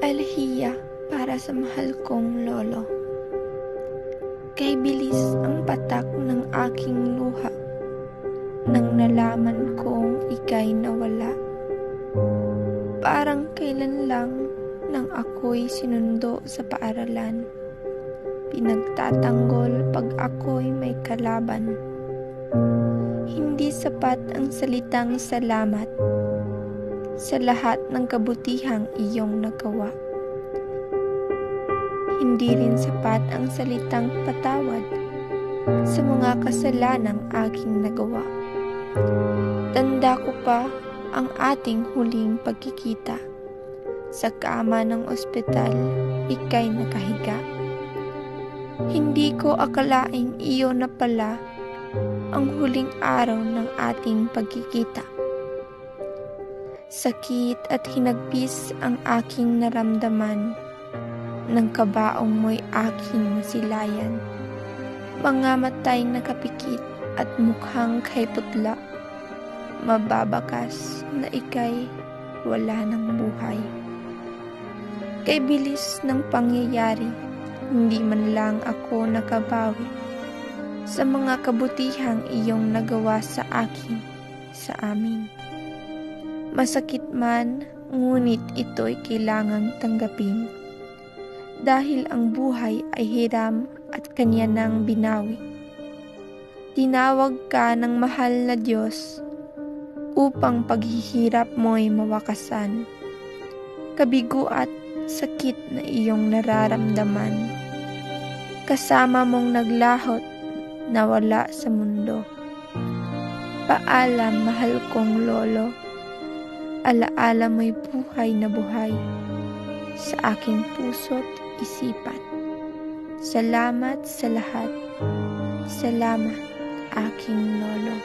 Alahiya para sa mahal kong lolo. Kay bilis ang patak ng aking luha nang nalaman kong ika'y nawala. Parang kailan lang nang ako'y sinundo sa paaralan, pinagtatanggol pag ako'y may kalaban. Hindi sapat ang salitang salamat sa lahat ng kabutihang iyong nagawa. Hindi rin sapat ang salitang patawad sa mga kasalanang aking nagawa. Tanda ko pa ang ating huling pagkikita. Sa kama ng ospital, ika'y nakahiga. Hindi ko akalaing iyo na pala ang huling araw ng ating pagkikita. Sakit at hinagpis ang aking naramdaman nang kabaong mo'y aking nasilayan. Mga matay nakapikit at mukhang kay putla, mababakas na ika'y wala ng buhay. Kay bilis ng pangyayari, hindi man lang ako nakabawi sa mga kabutihang iyong nagawa sa akin, sa amin. Masakit man, ngunit ito'y kailangang tanggapin. Dahil ang buhay ay hiram at kanya nang binawi. Tinawag ka ng mahal na Diyos upang paghihirap mo'y mawakasan. Kabigo at sakit na iyong nararamdaman, kasama mong naglahot na wala sa mundo. Paalam, mahal kong lolo. Alaala mo'y buhay na buhay sa aking puso't isipan. Salamat sa lahat. Salamat, aking lolo.